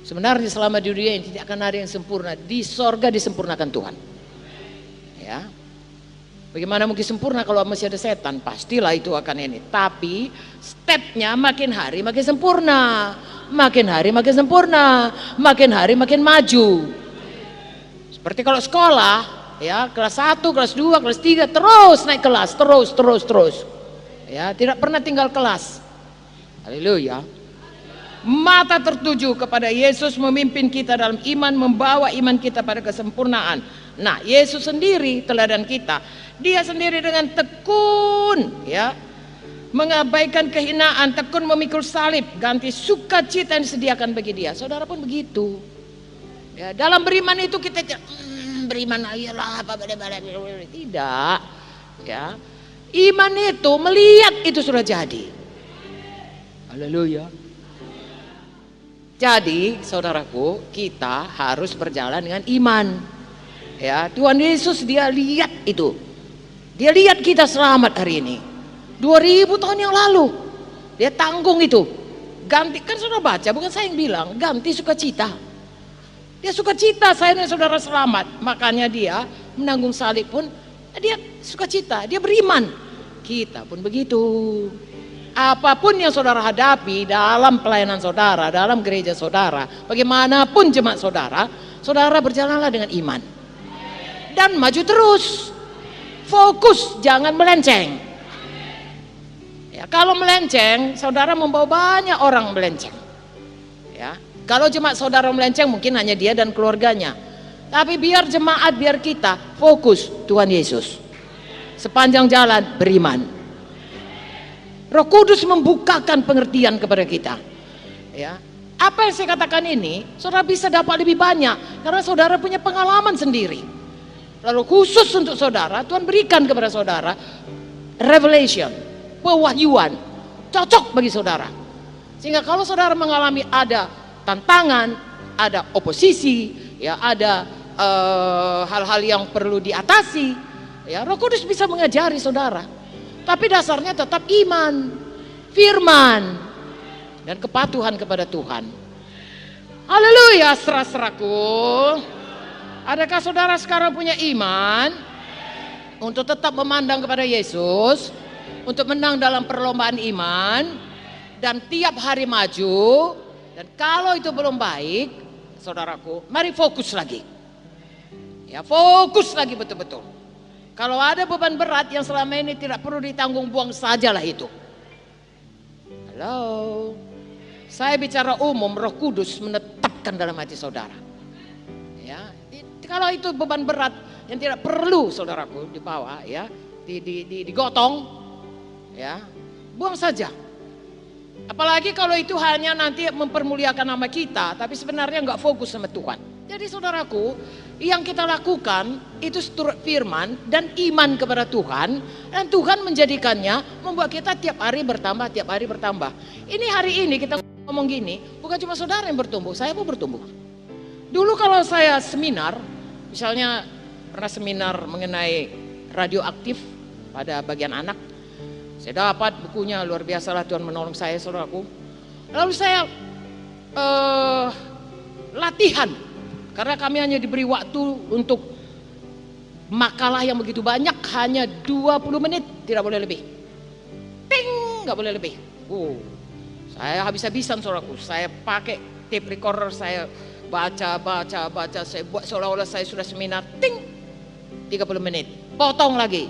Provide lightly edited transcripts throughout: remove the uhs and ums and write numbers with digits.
Sebenarnya selama di dunia ini tidak akan ada yang sempurna. Di sorga disempurnakan Tuhan. Ya. Bagaimana mungkin sempurna kalau masih ada setan? Pastilah itu akan ini. Tapi stepnya makin hari makin sempurna, makin hari makin sempurna, makin hari makin maju. Seperti kalau sekolah, ya kelas 1, kelas 2, kelas 3 terus naik kelas, terus. Ya, tidak pernah tinggal kelas. Haleluya. Mata tertuju kepada Yesus memimpin kita dalam iman, membawa iman kita pada kesempurnaan. Nah, Yesus sendiri teladan kita. Dia sendiri dengan tekun, ya, mengabaikan kehinaan, tekun memikul salib, ganti sukacita yang disediakan bagi dia. Saudara pun begitu. Ya, dalam beriman itu kita beriman ayolah tidak. Ya, iman itu melihat itu sudah jadi. Haleluya. Jadi, saudaraku, kita harus berjalan dengan iman. Ya, Tuhan Yesus dia lihat itu. Dia lihat kita selamat hari ini. 2000 tahun yang lalu. Dia tanggung itu. Ganti, kan saudara baca, bukan saya yang bilang, ganti sukacita. Dia sukacita saya dan saudara selamat. Makanya dia menanggung salib pun, dia sukacita, dia beriman. Kita pun begitu. Apapun yang saudara hadapi dalam pelayanan saudara, dalam gereja saudara, bagaimanapun jemaat saudara, saudara berjalanlah dengan iman. Dan maju terus. Fokus, jangan melenceng. Ya, kalau melenceng, saudara membawa banyak orang melenceng. Ya, kalau jemaat saudara melenceng mungkin hanya dia dan keluarganya. Tapi biar jemaat, biar kita fokus Tuhan Yesus. Sepanjang jalan beriman. Roh Kudus membukakan pengertian kepada kita. Ya, apa yang saya katakan ini, saudara bisa dapat lebih banyak karena saudara punya pengalaman sendiri. Lalu khusus untuk saudara, Tuhan berikan kepada saudara revelation, pewahyuan, cocok bagi saudara. Sehingga kalau saudara mengalami ada tantangan, ada oposisi, ya ada hal-hal yang perlu diatasi, ya Roh Kudus bisa mengajari saudara. Tapi dasarnya tetap iman, firman, dan kepatuhan kepada Tuhan. Haleluya, saudara-saudaraku. Adakah saudara sekarang punya iman untuk tetap memandang kepada Yesus, untuk menang dalam perlombaan iman, dan tiap hari maju? Dan kalau itu belum baik, saudaraku, mari fokus lagi. Ya, fokus lagi betul-betul. Kalau ada beban berat yang selama ini tidak perlu ditanggung, buang sajalah itu. Halo, saya bicara umum, Roh Kudus menetapkan dalam hati saudara. Ya, kalau itu beban berat yang tidak perlu saudaraku dibawa, ya, digotong, ya, buang saja. Apalagi kalau itu hanya nanti mempermuliakan nama kita, tapi sebenarnya nggak fokus sama Tuhan. Jadi saudaraku, yang kita lakukan itu seturut firman dan iman kepada Tuhan, dan Tuhan menjadikannya membuat kita tiap hari bertambah, tiap hari bertambah. Ini hari ini kita ngomong gini, bukan cuma saudara yang bertumbuh, saya pun bertumbuh. Dulu kalau saya seminar, misalnya pernah seminar mengenai radioaktif pada bagian anak, saya dapat bukunya, luar biasa lah, Tuhan menolong saya, saudaraku. Lalu saya latihan, karena kami hanya diberi waktu untuk makalah yang begitu banyak, hanya 20 menit, tidak boleh lebih. Ting, nggak boleh lebih. Saya habis-habisan, saudaraku. Saya pakai tape recorder, saya baca, saya buat seolah-olah saya sudah seminar. Ting, 30 menit, potong lagi,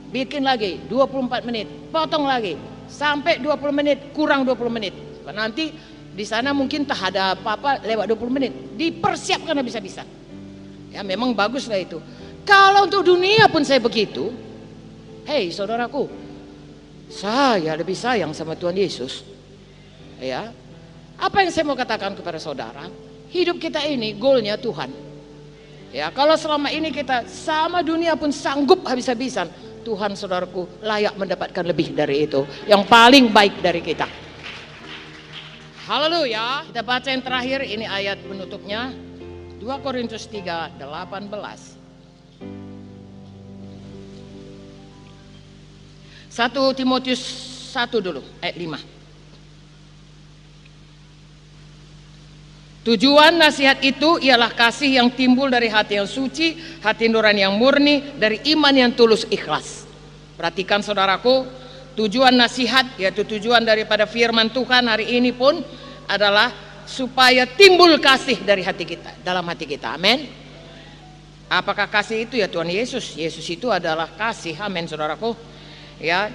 bikin lagi 24 menit, potong lagi, sampai 20 menit, kurang 20 menit. Nanti di sana mungkin tak ada apa-apa lewat 20 menit, dipersiapkan habis-habisan. Ya memang baguslah itu. Kalau untuk dunia pun saya begitu. Hei saudaraku, saya lebih sayang sama Tuhan Yesus. Ya, apa yang saya mau katakan kepada saudara? Hidup kita ini goalnya Tuhan. Ya, kalau selama ini kita sama dunia pun sanggup habis-habisan, Tuhan saudaraku layak mendapatkan lebih dari itu, yang paling baik dari kita. Haleluya. Kita baca yang terakhir, ini ayat penutupnya, 2 Korintus 3:18. 1 Timotius 1 dulu, ayat 5. Tujuan nasihat itu ialah kasih yang timbul dari hati yang suci, hati nurani yang murni, dari iman yang tulus ikhlas. Perhatikan saudaraku, tujuan nasihat, yaitu tujuan daripada firman Tuhan hari ini pun adalah supaya timbul kasih dari hati kita, dalam hati kita. Amin. Apakah kasih itu? Ya Tuhan Yesus. Yesus itu adalah kasih. Amin saudaraku. Ya,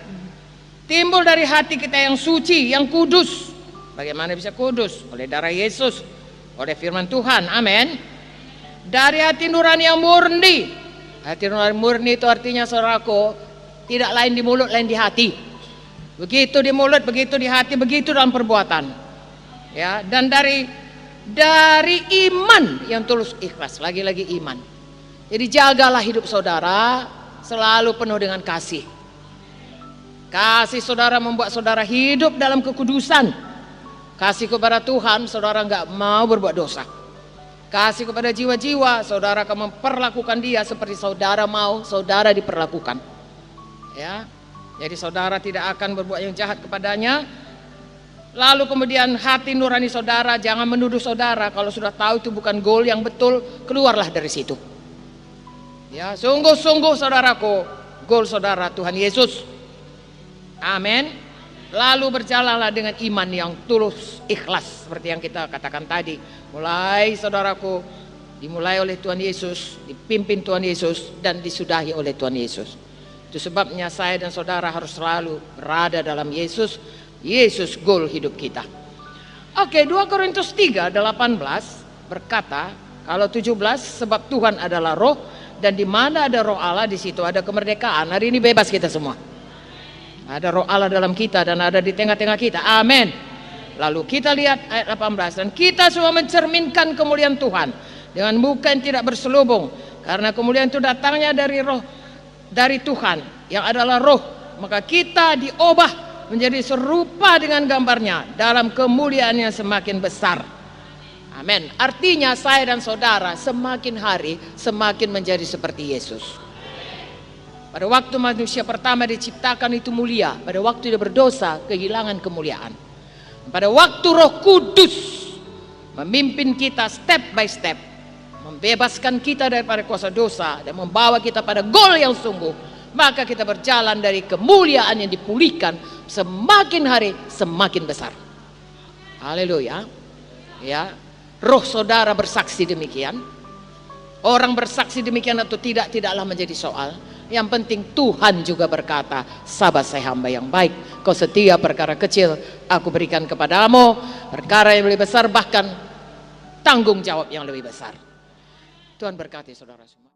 timbul dari hati kita yang suci, yang kudus. Bagaimana bisa kudus? Oleh darah Yesus, oleh firman Tuhan. Amin. Dari hati nurani yang murni. Hati nurani murni itu artinya saudaraku, tidak lain di mulut, lain di hati. Begitu di mulut, begitu di hati, begitu dalam perbuatan. Ya, dan dari iman yang tulus ikhlas. Lagi-lagi iman. Jadi jagalah hidup saudara selalu penuh dengan kasih. Kasih saudara membuat saudara hidup dalam kekudusan. Kasih kepada Tuhan, saudara nggak mau berbuat dosa. Kasih kepada jiwa-jiwa, saudara akan memperlakukan dia seperti saudara mau saudara diperlakukan. Ya, jadi saudara tidak akan berbuat yang jahat kepadanya. Lalu kemudian hati nurani saudara, jangan menuduh saudara kalau sudah tahu itu bukan goal yang betul, keluarlah dari situ. Ya, sungguh-sungguh saudaraku, goal saudara Tuhan Yesus. Amin. Lalu berjalanlah dengan iman yang tulus, ikhlas, seperti yang kita katakan tadi. Mulai saudaraku, dimulai oleh Tuhan Yesus, dipimpin Tuhan Yesus, dan disudahi oleh Tuhan Yesus. Itu sebabnya saya dan saudara harus selalu berada dalam Yesus. Yesus goal hidup kita. Oke, 2 Korintus 3:18 berkata, kalau 17, sebab Tuhan adalah roh, dan di mana ada roh Allah di situ ada kemerdekaan. Hari ini bebas kita semua. Ada roh Allah dalam kita dan ada di tengah-tengah kita. Amin. Lalu kita lihat ayat 18, dan kita semua mencerminkan kemuliaan Tuhan dengan muka yang tidak berselubung, karena kemuliaan itu datangnya dari roh, dari Tuhan yang adalah roh. Maka kita diubah menjadi serupa dengan gambarnya dalam kemuliaan yang semakin besar. Amin. Artinya saya dan saudara semakin hari semakin menjadi seperti Yesus. Pada waktu manusia pertama diciptakan itu mulia, pada waktu dia berdosa kehilangan kemuliaan. Pada waktu Roh Kudus memimpin kita step by step, membebaskan kita daripada kuasa dosa dan membawa kita pada goal yang sungguh, maka kita berjalan dari kemuliaan yang dipulihkan, semakin hari semakin besar. Haleluya. Ya, roh saudara bersaksi demikian. Orang bersaksi demikian atau tidak, tidaklah menjadi soal. Yang penting Tuhan juga berkata, sabar saya hamba yang baik, kau setia perkara kecil, aku berikan kepadamu perkara yang lebih besar, bahkan tanggung jawab yang lebih besar. Tuhan berkati saudara semua.